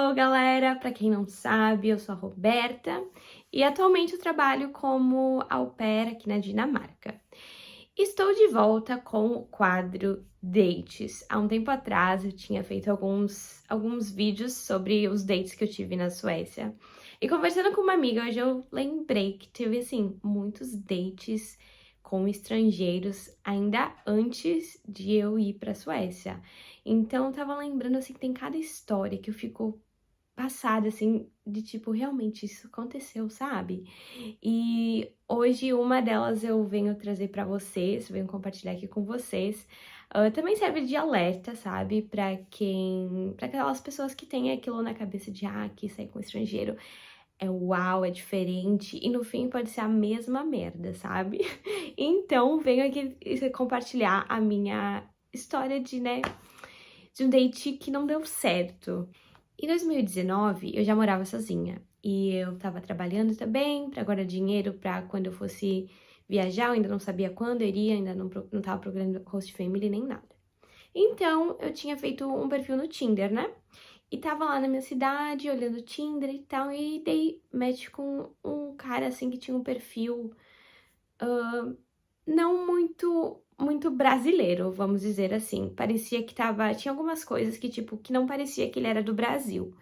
Hello, galera! Para quem não sabe, eu sou a Roberta e atualmente eu trabalho como au pair aqui na Dinamarca. Estou de volta com o quadro Dates. Há um tempo atrás eu tinha feito alguns vídeos sobre os dates que eu tive na Suécia. E conversando com uma amiga, hoje eu lembrei que teve, assim, muitos dates com estrangeiros ainda antes de eu ir para a Suécia. Então, eu tava lembrando, assim, que tem cada história que eu fico passada, assim, de tipo, realmente isso aconteceu, sabe? E hoje uma delas eu venho trazer pra vocês, venho compartilhar aqui com vocês. Também serve de alerta, sabe? Pra aquelas pessoas que têm aquilo na cabeça de, que sair com estrangeiro é uau, é diferente, e no fim pode ser a mesma merda, sabe? Então, venho aqui compartilhar a minha história de um date que não deu certo. Em 2019, eu já morava sozinha e eu tava trabalhando também para guardar dinheiro para quando eu fosse viajar. Eu ainda não sabia quando eu iria, ainda não tava procurando host family nem nada. Então, eu tinha feito um perfil no Tinder, né? E tava lá na minha cidade, olhando o Tinder e tal, e dei match com um cara, assim, que tinha um perfil não muito brasileiro, vamos dizer assim. Parecia que tinha algumas coisas que, tipo, que não parecia que ele era do Brasil.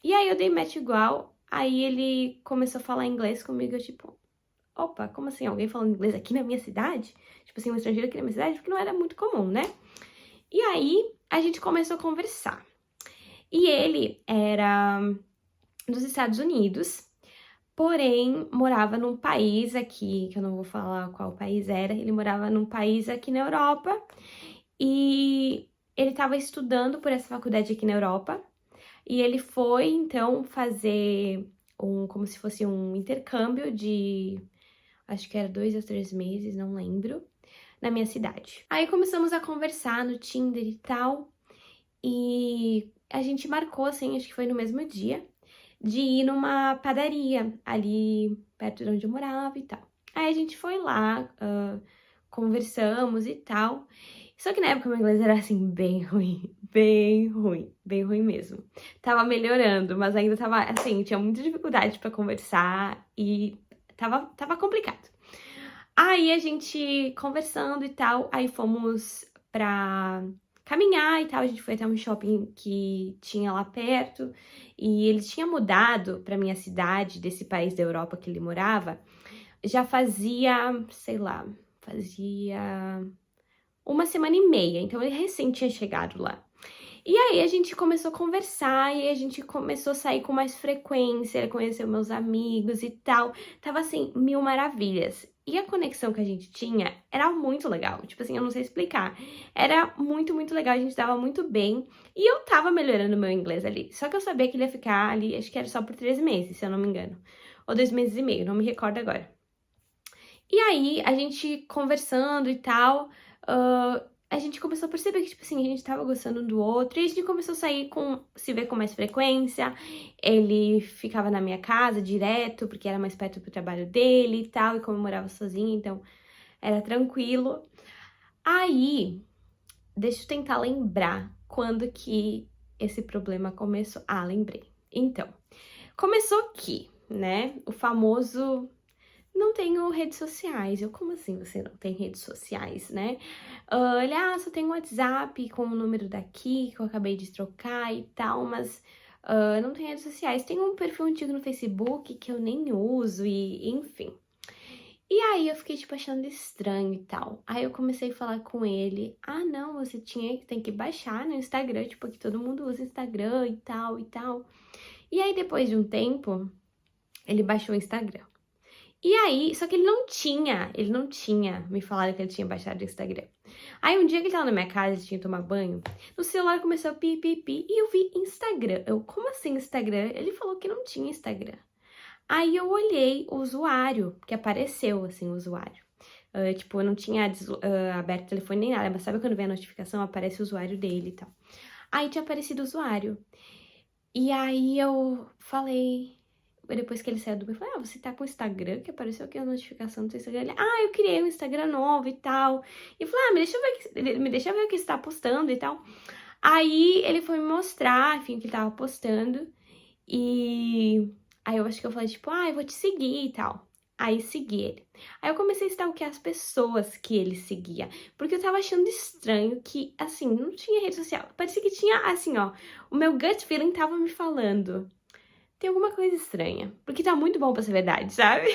E aí eu dei match igual, aí ele começou a falar inglês comigo, eu tipo, opa, como assim? Alguém falando inglês aqui na minha cidade? Tipo assim, um estrangeiro aqui na minha cidade? Porque não era muito comum, né? E aí a gente começou a conversar. E ele era dos Estados Unidos, porém morava num país aqui, que eu não vou falar qual país era, ele morava num país aqui na Europa e ele estava estudando por essa faculdade aqui na Europa. E ele foi, então, fazer como se fosse um intercâmbio de, acho que era 2 a 3 meses, não lembro, na minha cidade. Aí começamos a conversar no Tinder e tal, e a gente marcou, assim, acho que foi no mesmo dia, de ir numa padaria ali perto de onde eu morava e tal. Aí a gente foi lá, conversamos e tal. Só que na época meu inglês era assim, bem ruim, bem ruim mesmo. Tava melhorando, mas ainda tava assim, tinha muita dificuldade pra conversar e tava complicado. Aí a gente conversando e tal, aí fomos pra caminhar e tal, a gente foi até um shopping que tinha lá perto e ele tinha mudado pra minha cidade, desse país da Europa que ele morava, já fazia, sei lá, fazia 1 semana e meia, então ele recém tinha chegado lá. E aí a gente começou a conversar e a gente começou a sair com mais frequência, ele conheceu meus amigos e tal. Tava assim, mil maravilhas. E a conexão que a gente tinha era muito legal. Tipo assim, eu não sei explicar. Era muito legal, a gente dava muito bem. E eu tava melhorando meu inglês ali. Só que eu sabia que ele ia ficar ali, acho que era só por 3 meses, se eu não me engano. Ou 2 meses e meio, não me recordo agora. E aí, a gente conversando e tal, a gente começou a perceber que, tipo assim, a gente tava gostando um do outro, e a gente começou a se ver com mais frequência. Ele ficava na minha casa direto, porque era mais perto pro trabalho dele e tal, e como eu morava sozinha, então era tranquilo. Aí, deixa eu tentar lembrar quando que esse problema começou. Ah, lembrei. Então, começou que, né, o famoso não tenho redes sociais. Eu, como assim você não tem redes sociais, né? Só tenho WhatsApp com o número daqui que eu acabei de trocar e tal, mas não tenho redes sociais. Tenho um perfil antigo no Facebook que eu nem uso e enfim. E aí eu fiquei, tipo, achando estranho e tal. Aí eu comecei a falar com ele. Ah, não, você tem que baixar no Instagram, tipo, que todo mundo usa Instagram e tal e tal. E aí, depois de um tempo, ele baixou o Instagram. E aí, só que ele não tinha me falado que ele tinha baixado o Instagram. Aí um dia que ele tava na minha casa, ele tinha que tomar banho, no celular começou a pi, e eu vi Instagram. Eu, como assim Instagram? Ele falou que não tinha Instagram. Aí eu olhei o usuário, que apareceu, assim, o usuário. Tipo, eu não tinha aberto o telefone nem nada, mas sabe quando vem a notificação, aparece o usuário dele e tal. Aí tinha aparecido o usuário. E aí eu falei, depois que ele saiu do banho, eu falei, você tá com o Instagram? Que apareceu aqui a notificação do seu Instagram. Ele, eu criei um Instagram novo e tal. E eu falei, me deixa ver o que você tá postando e tal. Aí ele foi me mostrar, enfim, o que ele tava postando. E aí eu acho que eu falei, tipo, eu vou te seguir e tal. Aí segui ele. Aí eu comecei a stalkear as pessoas que ele seguia. Porque eu tava achando estranho que, assim, não tinha rede social. Parecia que tinha, assim, ó. O meu gut feeling tava me falando. Tem alguma coisa estranha. Porque tá muito bom pra ser verdade, sabe?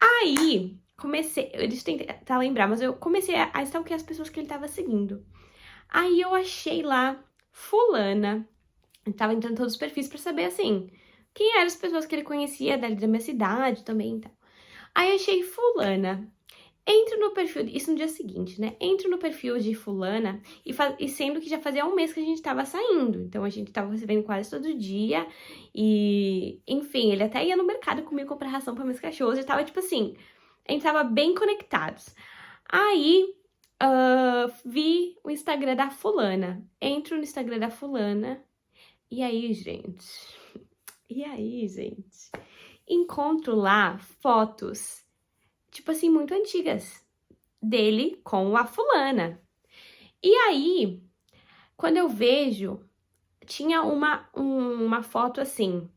Aí, comecei. Deixa eu tentar lembrar, mas eu comecei a stalkear as pessoas que ele tava seguindo. Aí eu achei lá fulana. Eu tava entrando em todos os perfis pra saber, assim, quem eram as pessoas que ele conhecia dali da minha cidade também, então. Aí achei fulana. Entro no perfil, isso no dia seguinte, né? Entro no perfil de fulana e sendo que já fazia um mês que a gente tava saindo. Então a gente tava se vendo quase todo dia. E, enfim, ele até ia no mercado comigo comprar ração para meus cachorros. E tava tipo assim, a gente tava bem conectados. Aí vi o Instagram da fulana. Entro no Instagram da fulana. E aí, gente? E aí, gente? Encontro lá fotos, tipo assim, muito antigas dele com a fulana. E aí, quando eu vejo, tinha uma foto assim,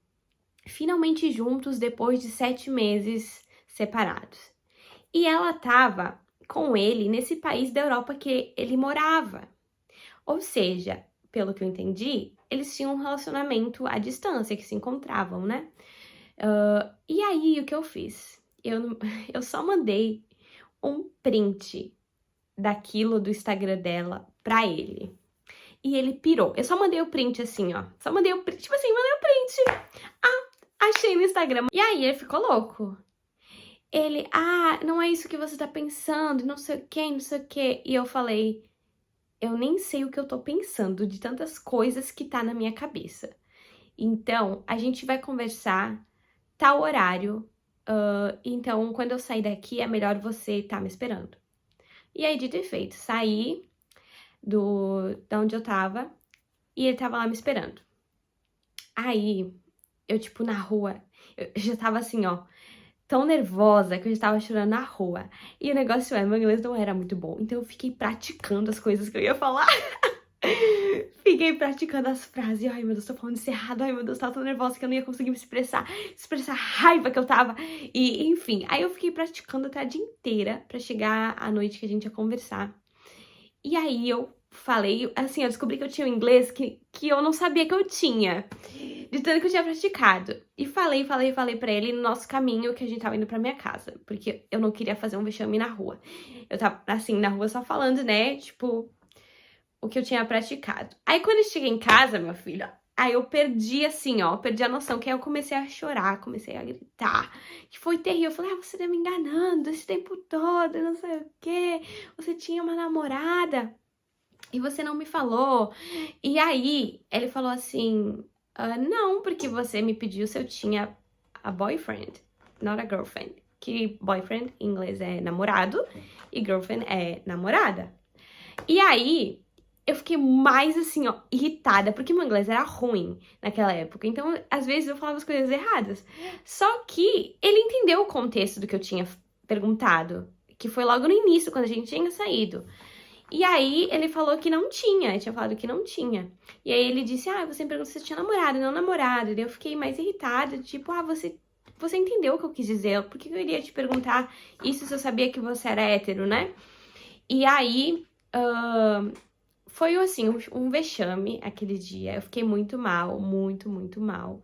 finalmente juntos depois de 7 meses separados. E ela tava com ele nesse país da Europa que ele morava. Ou seja, pelo que eu entendi, eles tinham um relacionamento à distância, que se encontravam, né? E aí, o que eu fiz? Eu só mandei um print daquilo do Instagram dela pra ele. E ele pirou. Eu só mandei o print assim, ó. Só mandei o print, tipo assim, mandei o print. Achei no Instagram. E aí ele ficou louco. Ele, não é isso que você tá pensando, não sei o que, não sei o que. E eu falei, eu nem sei o que eu tô pensando de tantas coisas que tá na minha cabeça. Então, a gente vai conversar tal horário. Então, quando eu sair daqui, é melhor você estar me esperando. E aí, dito e feito, saí da onde eu tava e ele tava lá me esperando. Aí, eu, tipo, na rua, eu já tava assim, ó, tão nervosa que eu já tava chorando na rua. E o negócio meu inglês não era muito bom, então eu fiquei praticando as coisas que eu ia falar. Fiquei praticando as frases. Ai, meu Deus, tô falando isso errado. Ai, meu Deus, tava tão nervosa que eu não ia conseguir me expressar a raiva que eu tava. E, enfim, aí eu fiquei praticando a tarde inteira pra chegar à noite que a gente ia conversar. E aí eu falei, assim, eu descobri que eu tinha um inglês que eu não sabia que eu tinha, de tanto que eu tinha praticado. E falei pra ele no nosso caminho que a gente tava indo pra minha casa, porque eu não queria fazer um vexame na rua. Eu tava, assim, na rua só falando, né, tipo, o que eu tinha praticado. Aí quando eu cheguei em casa, meu filho, aí eu perdi, assim, ó, perdi a noção, que aí eu comecei a chorar, comecei a gritar, que foi terrível. Eu falei, você tá me enganando esse tempo todo, não sei o quê, você tinha uma namorada e você não me falou. E aí, ele falou assim, não, porque você me pediu se eu tinha a boyfriend, not a girlfriend. Que boyfriend em inglês é namorado e girlfriend é namorada. E aí, eu fiquei mais assim, ó, irritada, porque meu inglês era ruim naquela época. Então, às vezes eu falava as coisas erradas. Só que ele entendeu o contexto do que eu tinha perguntado, que foi logo no início, quando a gente tinha saído. E aí ele falou que não tinha, eu tinha falado que não tinha. E aí ele disse, você me perguntou se tinha namorado, não namorado. E daí eu fiquei mais irritada, tipo, você entendeu o que eu quis dizer? Por que eu iria te perguntar isso se eu sabia que você era hétero, né? E aí, foi assim, um vexame aquele dia. Eu fiquei muito mal, muito, muito mal.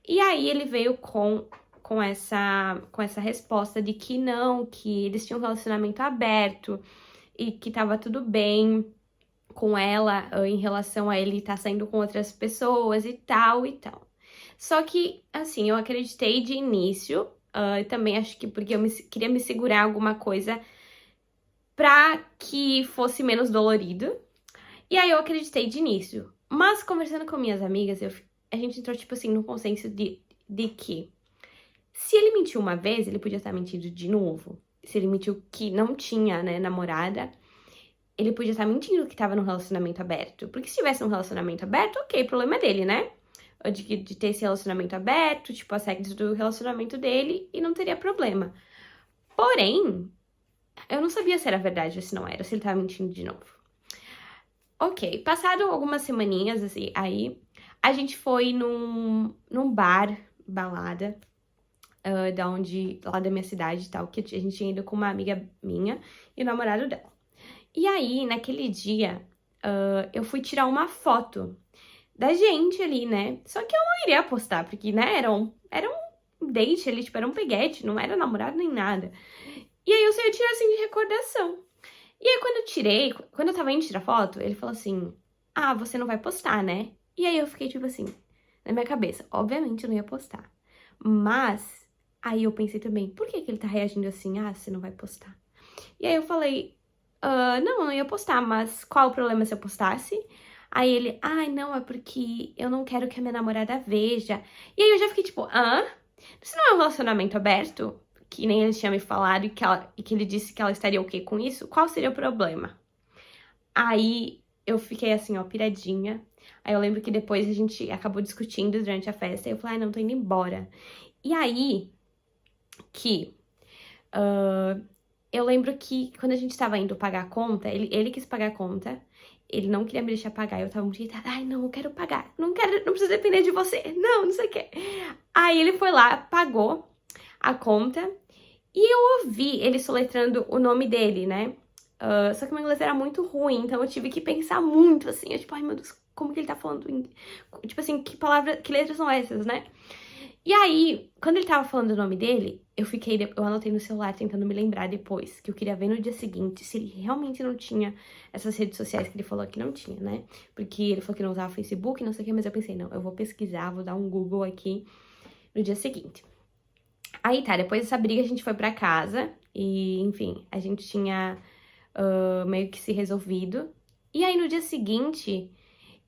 E aí ele veio com essa resposta de que não, que eles tinham um relacionamento aberto e que tava tudo bem com ela em relação a ele estar saindo com outras pessoas e tal e tal. Só que, assim, eu acreditei de início, e também acho que porque eu queria me segurar em alguma coisa pra que fosse menos dolorido. E aí eu acreditei de início. Mas conversando com minhas amigas, a gente entrou, tipo assim, no consenso de que se ele mentiu uma vez, ele podia estar mentindo de novo. Se ele mentiu que não tinha, né, namorada, ele podia estar mentindo que tava num relacionamento aberto. Porque se tivesse um relacionamento aberto, ok, problema é dele, né? De ter esse relacionamento aberto, tipo, as regras do relacionamento dele, e não teria problema. Porém, eu não sabia se era verdade ou se não era, se ele tava mentindo de novo. Ok, passado algumas semaninhas, assim, aí A gente foi num bar, balada, lá da minha cidade e tal, que a gente tinha ido com uma amiga minha e o namorado dela. E aí, naquele dia, eu fui tirar uma foto da gente ali, né? Só que eu não iria postar, porque, né, era um date ali, tipo, era um peguete, não era namorado nem nada. E aí eu só ia tirar assim de recordação. E aí quando eu tava indo tirar foto, ele falou assim: Ah, você não vai postar, né? E aí eu fiquei tipo assim, na minha cabeça, obviamente eu não ia postar. Mas aí eu pensei também, por que que ele tá reagindo assim? Ah, você não vai postar. E aí eu falei, não, eu não ia postar, mas qual o problema se eu postasse? Aí ele, ai, não, é porque eu não quero que a minha namorada veja. E aí eu já fiquei tipo, hã? Isso não é um relacionamento aberto? Que nem ele tinha me falado e que ele disse que ela estaria ok com isso? Qual seria o problema? Aí eu fiquei assim, ó, piradinha. Aí eu lembro que depois a gente acabou discutindo durante a festa e eu falei, ai, não, tô indo embora. E aí que eu lembro que quando a gente tava indo pagar a conta, ele quis pagar a conta, ele não queria me deixar pagar, eu tava muito irritada, ai, não, eu quero pagar, não quero, não preciso depender de você, não sei o quê. Aí ele foi lá, pagou a conta, e eu ouvi ele soletrando o nome dele, né? Só que meu inglês era muito ruim, então eu tive que pensar muito, assim, eu tipo, ai meu Deus, como que ele tá falando, tipo assim, que palavra, que letras são essas, né? E aí, quando ele tava falando o nome dele, eu anotei no celular tentando me lembrar depois, que eu queria ver no dia seguinte se ele realmente não tinha essas redes sociais que ele falou que não tinha, né? Porque ele falou que não usava Facebook, não sei o que, mas eu pensei, não, eu vou pesquisar, vou dar um Google aqui no dia seguinte. Aí tá, depois dessa briga a gente foi pra casa e, enfim, a gente tinha meio que se resolvido. E aí no dia seguinte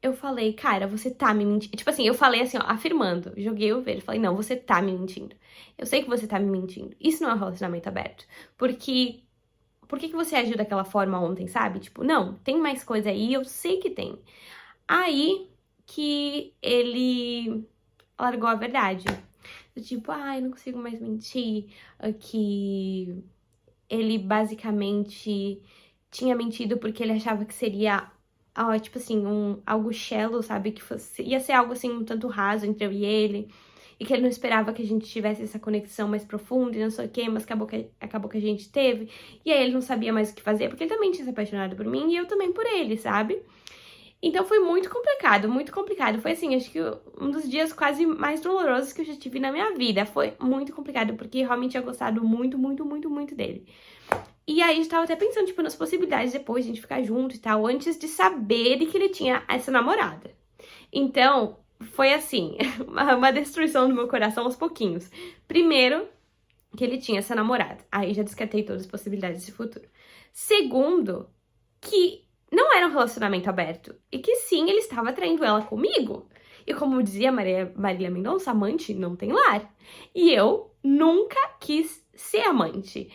eu falei, cara, você tá me mentindo. Tipo assim, eu falei assim, ó, afirmando. Joguei o verde. Falei, não, você tá me mentindo. Eu sei que você tá me mentindo. Isso não é um relacionamento aberto. Porque. Por que que você agiu daquela forma ontem, sabe? Tipo, não, tem mais coisa aí, eu sei que tem. Aí que ele largou a verdade. Tipo, ai, não consigo mais mentir. Que ele basicamente tinha mentido porque ele achava que seria, tipo assim, algo shallow, sabe? Ia ser algo assim, um tanto raso entre eu e ele. E que ele não esperava que a gente tivesse essa conexão mais profunda e não sei o quê, mas acabou que a gente teve. E aí ele não sabia mais o que fazer, porque ele também tinha se apaixonado por mim e eu também por ele, sabe? Então foi muito complicado, muito complicado. Foi assim, acho que um dos dias quase mais dolorosos que eu já tive na minha vida. Foi muito complicado, porque eu realmente tinha gostado muito, muito, muito, muito dele. E aí a gente tava até pensando, tipo, nas possibilidades depois de a gente ficar junto e tal, antes de saber de que ele tinha essa namorada. Então, foi assim, uma destruição do meu coração aos pouquinhos. Primeiro, que ele tinha essa namorada. Aí já descartei todas as possibilidades de futuro. Segundo, que não era um relacionamento aberto. E que sim, ele estava traindo ela comigo. E como dizia Marília Mendonça, amante não tem lar. E eu nunca quis ser amante.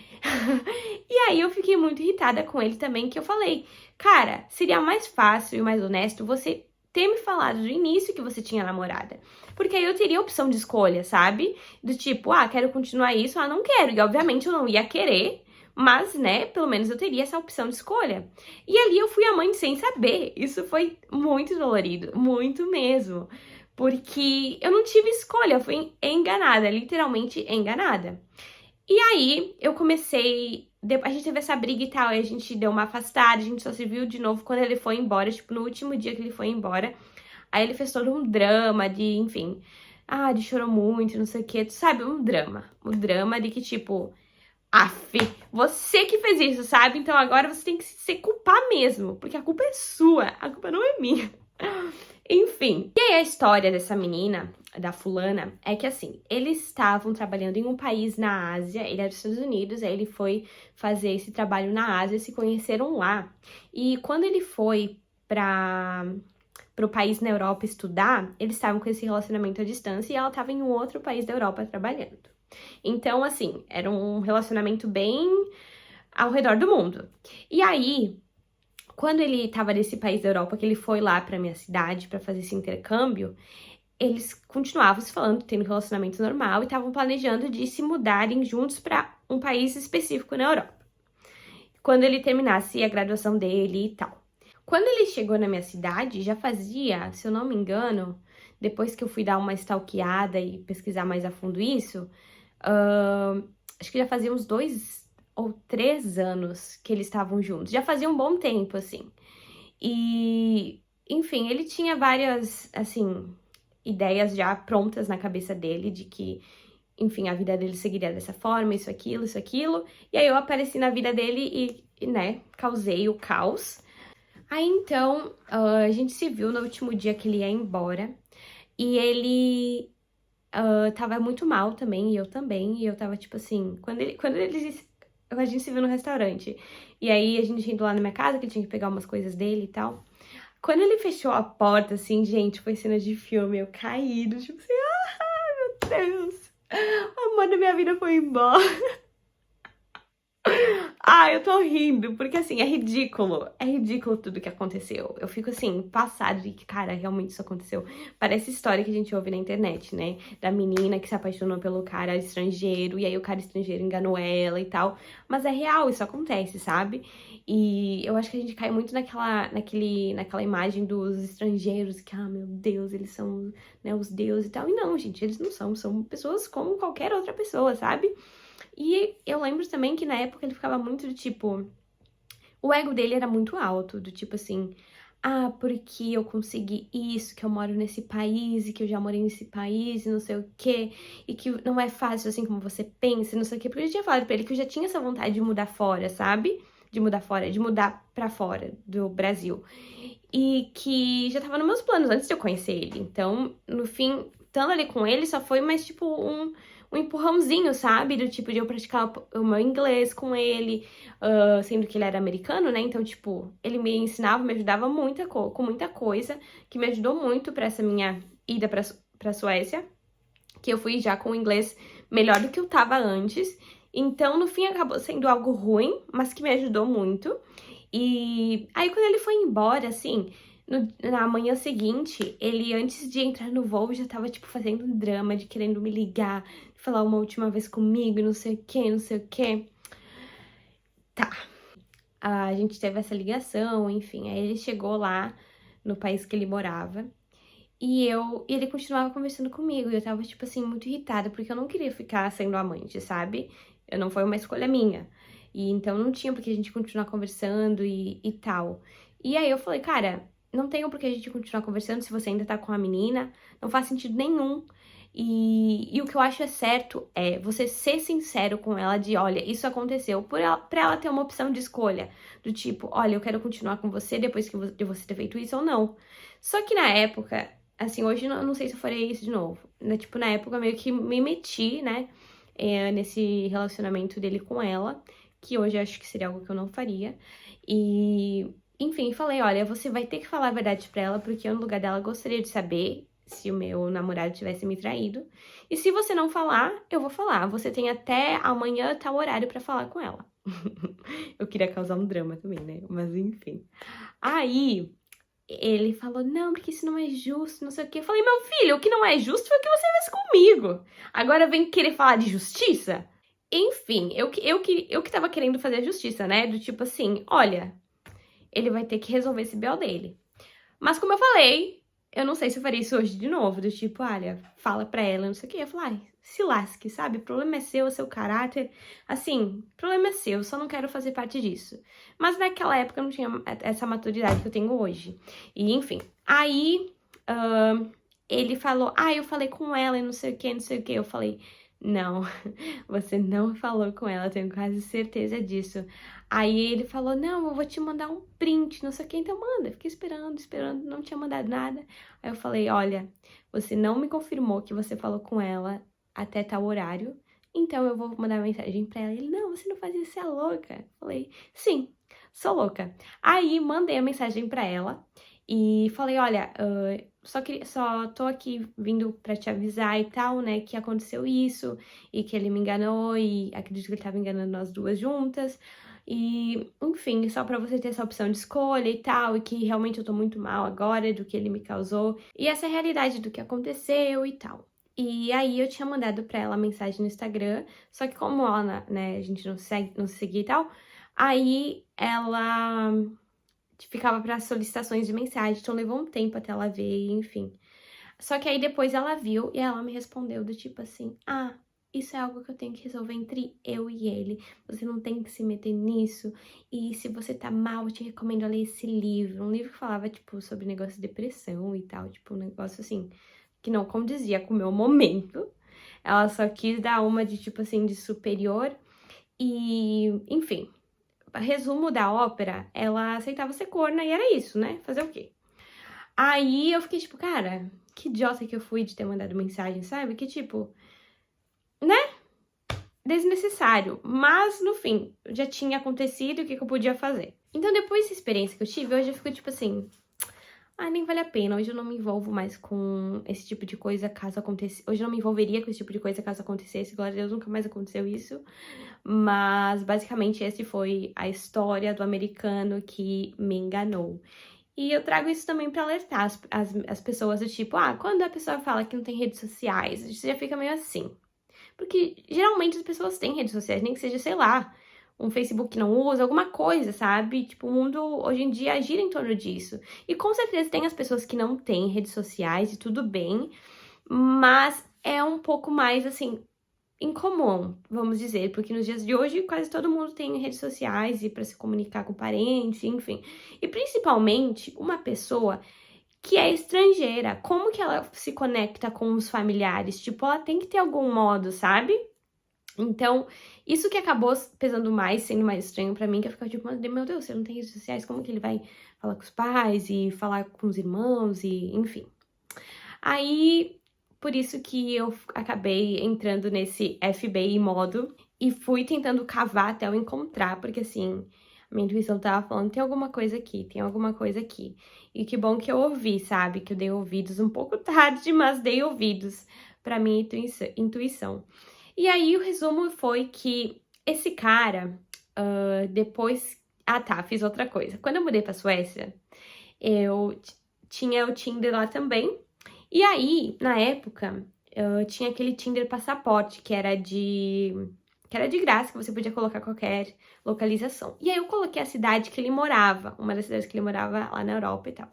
E aí eu fiquei muito irritada com ele também, que eu falei, cara, seria mais fácil e mais honesto você ter me falado do início que você tinha namorada. Porque aí eu teria opção de escolha, sabe? Do tipo, quero continuar isso, não quero. E obviamente eu não ia querer, mas, né, pelo menos eu teria essa opção de escolha. E ali eu fui amante sem saber. Isso foi muito dolorido, muito mesmo. Porque eu não tive escolha, eu fui enganada, literalmente enganada. E aí eu comecei. A gente teve essa briga e tal, e a gente deu uma afastada, a gente só se viu de novo quando ele foi embora, tipo, no último dia que ele foi embora. Aí ele fez todo um drama de, enfim, de chorou muito, não sei o quê, tu sabe? Um drama. Um drama de que, tipo, você que fez isso, sabe? Então agora você tem que se culpar mesmo, porque a culpa é sua, a culpa não é minha. Enfim. E aí a história dessa menina, da fulana, é que assim, eles estavam trabalhando em um país na Ásia, ele era dos Estados Unidos, aí ele foi fazer esse trabalho na Ásia, se conheceram lá. E quando ele foi para o país na Europa estudar, eles estavam com esse relacionamento à distância e ela estava em um outro país da Europa trabalhando. Então, assim, era um relacionamento bem ao redor do mundo. E aí, quando ele estava nesse país da Europa, que ele foi lá pra minha cidade pra fazer esse intercâmbio, eles continuavam se falando, tendo relacionamento normal e estavam planejando de se mudarem juntos pra um país específico na Europa. Quando ele terminasse a graduação dele e tal. Quando ele chegou na minha cidade, já fazia, se eu não me engano, depois que eu fui dar uma stalkeada e pesquisar mais a fundo isso, acho que já fazia uns 2 ou 3 anos que eles estavam juntos. Já fazia um bom tempo, assim. E, enfim, ele tinha várias, assim, ideias já prontas na cabeça dele de que, enfim, a vida dele seguiria dessa forma, isso, aquilo, isso, aquilo. E aí eu apareci na vida dele né, causei o caos. Aí então, a gente se viu no último dia que ele ia embora. E ele tava muito mal também, e eu também. E eu tava tipo assim, a gente se viu no restaurante. E aí a gente indo lá na minha casa, que eu tinha que pegar umas coisas dele e tal. Quando ele fechou a porta, assim, gente, foi cena de filme, eu caí, tipo assim, ai, meu Deus, o amor da minha vida foi embora. Ah, eu tô rindo, porque assim, é ridículo tudo que aconteceu. Eu fico assim, passada de que, cara, realmente isso aconteceu. Parece história que a gente ouve na internet, né? Da menina que se apaixonou pelo cara estrangeiro, e aí o cara estrangeiro enganou ela e tal. Mas é real, isso acontece, sabe? E eu acho que a gente cai muito naquela imagem dos estrangeiros, que, ah, meu Deus, eles são, né, os deuses e tal. E não, gente, eles não são pessoas como qualquer outra pessoa, sabe? E eu lembro também que na época ele ficava muito do tipo. O ego dele era muito alto, do tipo assim. Ah, porque eu consegui isso, que eu moro nesse país, e que eu já morei nesse país, e não sei o quê, e que não é fácil assim como você pensa, e não sei o quê. Porque eu já tinha falado pra ele que eu já tinha essa vontade de mudar fora, sabe? De mudar pra fora do Brasil. E que já tava nos meus planos antes de eu conhecer ele. Então, no fim, estando ali com ele, só foi mais tipo um empurrãozinho, sabe? Do tipo de eu praticar o meu inglês com ele, sendo que ele era americano, né? Então, tipo, ele me ensinava, me ajudava com muita coisa, que me ajudou muito pra essa minha ida pra Suécia, que eu fui já com o inglês melhor do que eu tava antes. Então, no fim, acabou sendo algo ruim, mas que me ajudou muito. E aí, quando ele foi embora, assim, na manhã seguinte, ele, antes de entrar no voo, já tava, tipo, fazendo um drama de querendo me ligar, falar uma última vez comigo, não sei o quê, não sei o quê. Tá. A gente teve essa ligação, enfim. Aí ele chegou lá no país que ele morava. E ele continuava conversando comigo. E eu tava, tipo assim, muito irritada, porque eu não queria ficar sendo amante, sabe? Eu não foi uma escolha minha. E então não tinha por que a gente continuar conversando e tal. E aí eu falei, cara, não tem por que a gente continuar conversando se você ainda tá com a menina. Não faz sentido nenhum. E o que eu acho é certo é você ser sincero com ela de, olha, isso aconteceu, pra ela ter uma opção de escolha. Do tipo, olha, eu quero continuar com você depois de você ter feito isso ou não. Só que na época, assim, hoje eu não sei se eu faria isso de novo. Tipo, na época meio que me meti, né, nesse relacionamento dele com ela, que hoje eu acho que seria algo que eu não faria. E, enfim, falei, olha, você vai ter que falar a verdade pra ela, porque eu no lugar dela gostaria de saber se o meu namorado tivesse me traído. E se você não falar, eu vou falar. Você tem até amanhã tal horário pra falar com ela. Eu queria causar um drama também, né? Mas enfim. Aí ele falou, não, porque isso não é justo, não sei o quê. Eu falei, meu filho, o que não é justo foi o que você fez comigo. Agora vem querer falar de justiça? Enfim, eu que tava querendo fazer a justiça, né? Do tipo assim, olha, ele vai ter que resolver esse BO dele. Mas como eu falei, eu não sei se eu faria isso hoje de novo, do tipo, olha, fala pra ela, não sei o quê. Eu falei, ai, se lasque, sabe? O problema é seu, é seu caráter. Assim, o problema é seu, só não quero fazer parte disso. Mas naquela época eu não tinha essa maturidade que eu tenho hoje. E, enfim, aí ele falou, ah, eu falei com ela e não sei o quê, não sei o quê. Eu falei, não, você não falou com ela, eu tenho quase certeza disso. Aí ele falou, não, eu vou te mandar um print, não sei o que, então manda. Fiquei esperando, não tinha mandado nada. Aí eu falei, olha, você não me confirmou que você falou com ela até tal horário, então eu vou mandar mensagem pra ela. Ele, não, você não faz isso, você é louca. Eu falei, sim, sou louca. Aí mandei a mensagem pra ela e falei, olha, só tô aqui vindo pra te avisar e tal, né, que aconteceu isso e que ele me enganou e acredito que ele tava enganando nós duas juntas. E, enfim, só pra você ter essa opção de escolha e tal, e que realmente eu tô muito mal agora do que ele me causou, e essa é a realidade do que aconteceu e tal. E aí eu tinha mandado pra ela mensagem no Instagram, só que como ela, né, a gente não se seguia e tal, aí ela ficava para solicitações de mensagem, então levou um tempo até ela ver, enfim. Só que aí depois ela viu e ela me respondeu do tipo assim, ah, isso é algo que eu tenho que resolver entre eu e ele. Você não tem que se meter nisso. E se você tá mal, eu te recomendo ler esse livro. Um livro que falava, tipo, sobre negócio de depressão e tal. Tipo, um negócio assim, que não condizia com o meu momento. Ela só quis dar uma de, tipo assim, de superior. E, enfim, resumo da ópera, ela aceitava ser corna e era isso, né? Fazer o quê? Aí eu fiquei tipo, cara, que idiota que eu fui de ter mandado mensagem, sabe? Que tipo, né? Desnecessário. Mas, no fim, já tinha acontecido, o que eu podia fazer? Então, depois dessa experiência que eu tive, hoje eu fico tipo assim, ah, nem vale a pena. Hoje eu não me envolvo mais com esse tipo de coisa caso aconteça. Hoje eu não me envolveria com esse tipo de coisa caso acontecesse. Glória a Deus, nunca mais aconteceu isso. Mas, basicamente, essa foi a história do americano que me enganou. E eu trago isso também pra alertar as pessoas do tipo, ah, quando a pessoa fala que não tem redes sociais, você já fica meio assim. Porque geralmente as pessoas têm redes sociais, nem que seja, sei lá, um Facebook que não usa, alguma coisa, sabe? Tipo, o mundo hoje em dia gira em torno disso. E com certeza tem as pessoas que não têm redes sociais e tudo bem, mas é um pouco mais assim incomum, vamos dizer, porque nos dias de hoje quase todo mundo tem redes sociais e para se comunicar com parentes, enfim. E principalmente uma pessoa que é estrangeira, como que ela se conecta com os familiares? Tipo, ela tem que ter algum modo, sabe? Então, isso que acabou pesando mais, sendo mais estranho pra mim, que eu ficava tipo, meu Deus, você não tem redes sociais, como que ele vai falar com os pais e falar com os irmãos e enfim. Aí, por isso que eu acabei entrando nesse FBI modo e fui tentando cavar até eu encontrar, porque assim, a minha intuição tava falando, tem alguma coisa aqui, tem alguma coisa aqui. E que bom que eu ouvi, sabe? Que eu dei ouvidos um pouco tarde, mas dei ouvidos pra minha intuição. E aí o resumo foi que esse cara, depois. Ah, tá, fiz outra coisa. Quando eu mudei pra Suécia, eu tinha o Tinder lá também. E aí, na época, eu tinha aquele Tinder passaporte, que era de graça, que você podia colocar qualquer localização. E aí eu coloquei a cidade que ele morava, uma das cidades que ele morava lá na Europa e tal.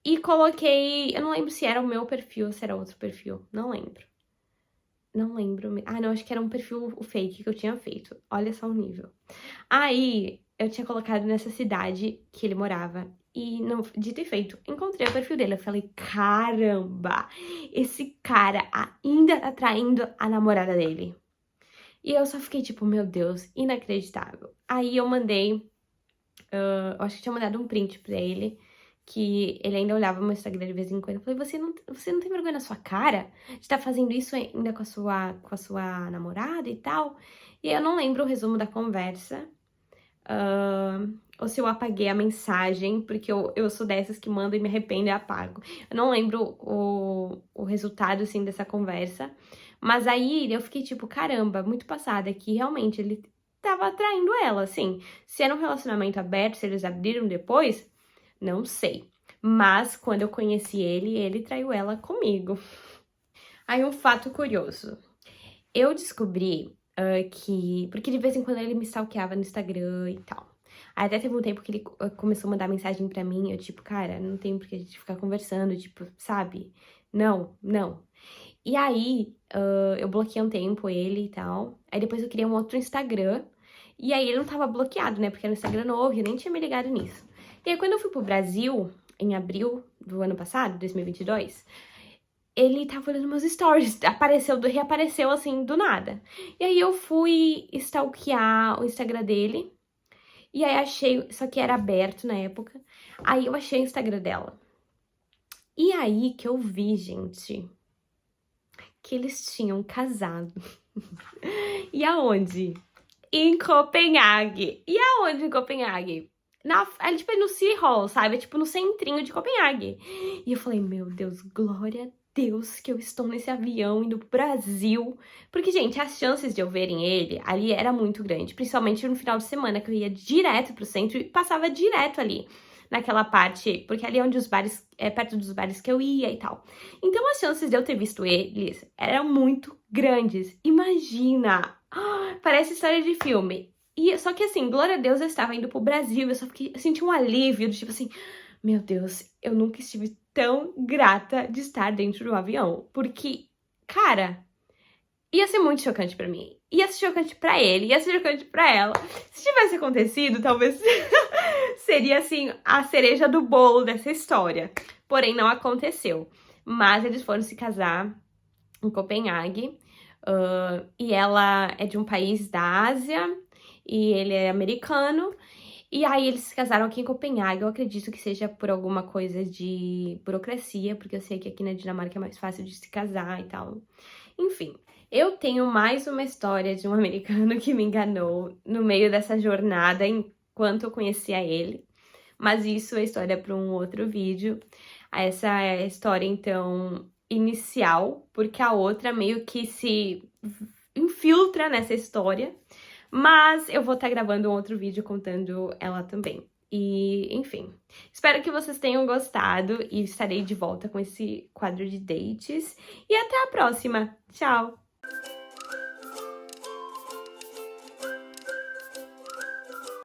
E coloquei, eu não lembro se era o meu perfil ou se era outro perfil, não lembro. Não lembro. Ah, não, acho que era um perfil fake que eu tinha feito. Olha só o nível. Aí, eu tinha colocado nessa cidade que ele morava. E, não, dito e feito, encontrei o perfil dele. Eu falei, caramba, esse cara ainda tá traindo a namorada dele. E eu só fiquei tipo, meu Deus, inacreditável. Aí eu mandei, eu acho que tinha mandado um print pra ele, que ele ainda olhava meu Instagram de vez em quando. Eu falei, você não tem vergonha na sua cara de estar fazendo isso ainda com a sua namorada e tal? E aí eu não lembro o resumo da conversa, ou se eu apaguei a mensagem, porque eu sou dessas que mando e me arrependo e apago. Eu não lembro o resultado, assim, dessa conversa. Mas aí eu fiquei tipo, caramba, muito passada, que realmente ele tava atraindo ela, assim. Se era um relacionamento aberto, se eles abriram depois, não sei. Mas quando eu conheci ele traiu ela comigo. Aí um fato curioso. Eu descobri que... Porque de vez em quando ele me stalkeava no Instagram e tal. Aí até teve um tempo que ele começou a mandar mensagem pra mim, eu tipo, cara, não tem por que a gente ficar conversando, tipo, sabe? Não, não. E aí, eu bloqueei um tempo ele e tal. Aí depois eu criei um outro Instagram. E aí ele não tava bloqueado, né? Porque era um Instagram novo e eu nem tinha me ligado nisso. E aí quando eu fui pro Brasil, em abril do ano passado, 2022, ele tava olhando meus stories, reapareceu assim, do nada. E aí eu fui stalkear o Instagram dele, e aí achei, só que era aberto na época, aí eu achei o Instagram dela. E aí que eu vi, gente, que eles tinham casado. E aonde? Em Copenhague. E aonde em Copenhague? Tipo, no City Hall, sabe? É, tipo, no centrinho de Copenhague. E eu falei, meu Deus, glória a Deus que eu estou nesse avião indo pro Brasil. Porque, gente, as chances de eu verem ele ali era muito grande. Principalmente no final de semana, que eu ia direto pro centro e passava direto ali. Naquela parte, porque ali é onde os bares, é perto dos bares que eu ia e tal. Então as chances de eu ter visto eles eram muito grandes. Imagina! Parece história de filme. E só que assim, glória a Deus, eu estava indo pro Brasil, eu senti um alívio, do tipo assim, Meu Deus, eu nunca estive tão grata de estar dentro do avião, porque, cara, ia ser muito chocante pra mim. Ia ser chocante pra ele, ia ser chocante pra ela. Se tivesse acontecido, talvez seria, assim, a cereja do bolo dessa história. Porém, não aconteceu. Mas eles foram se casar em Copenhague. E ela é de um país da Ásia, e ele é americano. E aí eles se casaram aqui em Copenhague. Eu acredito que seja por alguma coisa de burocracia, porque eu sei que aqui na Dinamarca é mais fácil de se casar e tal. Enfim, eu tenho mais uma história de um americano que me enganou no meio dessa jornada enquanto eu conhecia ele. Mas isso é história para um outro vídeo. Essa é a história, então, inicial, porque a outra meio que se infiltra nessa história. Mas eu vou estar gravando um outro vídeo contando ela também. E, enfim, espero que vocês tenham gostado e estarei de volta com esse quadro de dates. E até a próxima. Tchau!